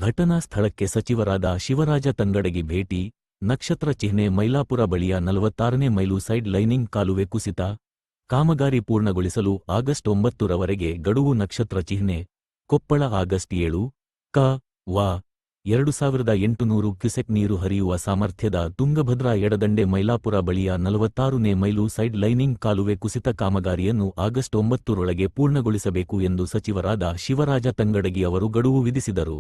ಘಟನಾ ಸ್ಥಳಕ್ಕೆ ಸಚಿವರಾದ ಶಿವರಾಜ ತಂಗಡಗಿ ಭೇಟಿ. ನಕ್ಷತ್ರ ಚಿಹ್ನೆ ಮೈಲಾಪುರ ಬಳಿಯ 46ನೇ ಮೈಲು ಸೈಡ್ ಲೈನಿಂಗ್ ಕಾಲುವೆ ಕುಸಿತ. ಕಾಮಗಾರಿ ಪೂರ್ಣಗೊಳಿಸಲು ಆಗಸ್ಟ್ 9ರವರೆಗೆ ಗಡುವು. ನಕ್ಷತ್ರ ಚಿಹ್ನೆ ಕೊಪ್ಪಳ ಆಗಸ್ಟ್ 7 ಕ.ವ. 2800 ಕ್ಯುಸೆಕ್ ನೀರು ಹರಿಯುವ ಸಾಮರ್ಥ್ಯದ ತುಂಗಭದ್ರಾ ಎಡದಂಡೆ ಮೈಲಾಪುರ ಬಳಿಯ 46ನೇ ಮೈಲು ಸೈಡ್ ಲೈನಿಂಗ್ ಕಾಲುವೆ ಕುಸಿತ ಕಾಮಗಾರಿಯನ್ನು ಆಗಸ್ಟ್ 9ರೊಳಗೆ ಪೂರ್ಣಗೊಳಿಸಬೇಕು ಎಂದು ಸಚಿವರಾದ ಶಿವರಾಜ ತಂಗಡಗಿ ಅವರು ಗಡುವು ವಿಧಿಸಿದರು.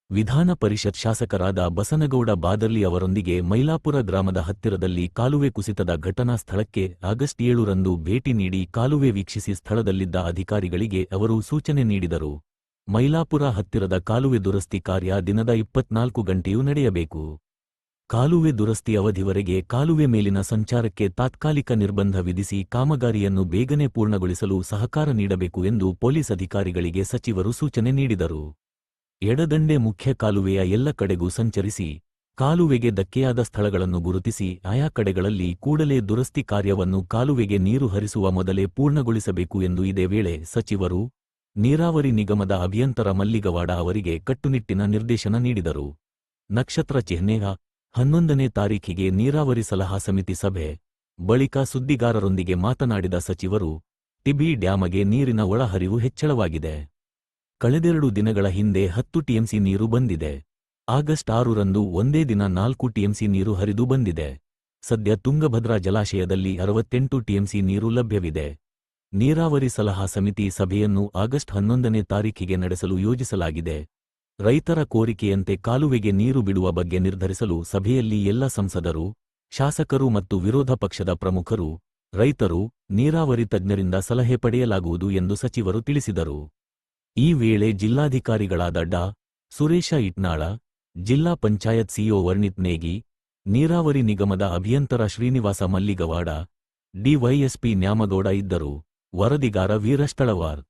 ವಿಧಾನ ಪರಿಷತ್ ಶಾಸಕರಾದ ಬಸನಗೌಡ ಬಾದರ್ಲಿ ಅವರೊಂದಿಗೆ ಮೈಲಾಪುರ ಗ್ರಾಮದ ಹತ್ತಿರದಲ್ಲಿ ಕಾಲುವೆ ಕುಸಿತದ ಘಟನಾ ಸ್ಥಳಕ್ಕೆ ಆಗಸ್ಟ್ 7ರಂದು ಭೇಟಿ ನೀಡಿ ಕಾಲುವೆ ವೀಕ್ಷಿಸಿ ಸ್ಥಳದಲ್ಲಿದ್ದ ಅಧಿಕಾರಿಗಳಿಗೆ ಅವರು ಸೂಚನೆ ನೀಡಿದರು. ಮೈಲಾಪುರ ಹತ್ತಿರದ ಕಾಲುವೆ ದುರಸ್ತಿ ಕಾರ್ಯ ದಿನದ 24 ಗಂಟೆಯೂ ನಡೆಯಬೇಕು. ಕಾಲುವೆ ದುರಸ್ತಿ ಅವಧಿವರೆಗೆ ಕಾಲುವೆ ಮೇಲಿನ ಸಂಚಾರಕ್ಕೆ ತಾತ್ಕಾಲಿಕ ನಿರ್ಬಂಧ ವಿಧಿಸಿ ಕಾಮಗಾರಿಯನ್ನು ಬೇಗನೆ ಪೂರ್ಣಗೊಳಿಸಲು ಸಹಕಾರ ನೀಡಬೇಕು ಎಂದು ಪೊಲೀಸ್ ಅಧಿಕಾರಿಗಳಿಗೆ ಸಚಿವರು ಸೂಚನೆ ನೀಡಿದರು. ಎಡದಂಡೆ ಮುಖ್ಯ ಕಾಲುವೆಯ ಎಲ್ಲ ಕಡೆಗೂ ಸಂಚರಿಸಿ ಕಾಲುವೆಗೆ ಧಕ್ಕೆಯಾದ ಸ್ಥಳಗಳನ್ನು ಗುರುತಿಸಿ ಆಯಾ ಕಡೆಗಳಲ್ಲಿ ಕೂಡಲೇ ದುರಸ್ತಿ ಕಾರ್ಯವನ್ನು ಕಾಲುವೆಗೆ ನೀರು ಹರಿಸುವ ಮೊದಲೇ ಪೂರ್ಣಗೊಳಿಸಬೇಕು ಎಂದು ಇದೇ ವೇಳೆ ಸಚಿವರು ನೀರಾವರಿ ನಿಗಮದ ಅಭಿಯಂತರ ಮಲ್ಲಿಗವಾಡ ಅವರಿಗೆ ಕಟ್ಟುನಿಟ್ಟಿನ ನಿರ್ದೇಶನ ನೀಡಿದರು. ನಕ್ಷತ್ರ ಚಿಹ್ನೆ 11ನೇ ತಾರೀಖಿಗೆ ನೀರಾವರಿ ಸಲಹಾ ಸಮಿತಿ ಸಭೆ ಬಳಿಕ ಸುದ್ದಿಗಾರರೊಂದಿಗೆ ಮಾತನಾಡಿದ ಸಚಿವರು, ಟಿಬಿ ಡ್ಯಾಮಗೆ ನೀರಿನ ಒಳಹರಿವು ಹೆಚ್ಚಳವಾಗಿದೆ. ಕಳೆದೆರಡು ದಿನಗಳ ಹಿಂದೆ 10 ಟಿಎಂಸಿ ನೀರು ಬಂದಿದೆ. ಆಗಸ್ಟ್ 6ರಂದು ಒಂದೇ ದಿನ 4 ಟಿಎಂಸಿ ನೀರು ಹರಿದು ಬಂದಿದೆ. ಸದ್ಯ ತುಂಗಭದ್ರಾ ಜಲಾಶಯದಲ್ಲಿ 68 ಟಿಎಂಸಿ ನೀರು ಲಭ್ಯವಿದೆ. ನೀರಾವರಿ ಸಲಹಾ ಸಮಿತಿ ಸಭೆಯನ್ನು ಆಗಸ್ಟ್ 11ನೇ ತಾರೀಖಿಗೆ ನಡೆಸಲು ಯೋಜಿಸಲಾಗಿದೆ. ರೈತರ ಕೋರಿಕೆಯಂತೆ ಕಾಲುವೆಗೆ ನೀರು ಬಿಡುವ ಬಗ್ಗೆ ನಿರ್ಧರಿಸಲು ಸಭೆಯಲ್ಲಿ ಎಲ್ಲ ಸಂಸದರು, ಶಾಸಕರು ಮತ್ತು ವಿರೋಧ ಪಕ್ಷದ ಪ್ರಮುಖರು, ರೈತರು, ನೀರಾವರಿ ತಜ್ಞರಿಂದ ಸಲಹೆ ಪಡೆಯಲಾಗುವುದು ಎಂದು ಸಚಿವರು ತಿಳಿಸಿದರು. ಈ ವೇಳೆ ಜಿಲ್ಲಾಧಿಕಾರಿಗಳಾದ ಡಾ. ಸುರೇಶ ಇಟ್ನಾಳ, ಜಿಲ್ಲಾ ಪಂಚಾಯತ್ ಸಿಇಒ ವರ್ಣಿತ್ ನೇಗಿ, ನೀರಾವರಿ ನಿಗಮದ ಅಭಿಯಂತರ ಶ್ರೀನಿವಾಸ ಮಲ್ಲಿಗವಾಡ, ಡಿವೈಎಸ್ಪಿ ನ್ಯಾಮಗೌಡ ಇದ್ದರು. ವರದಿಗಾರ ವೀರಸ್ಥಳವಾರ್.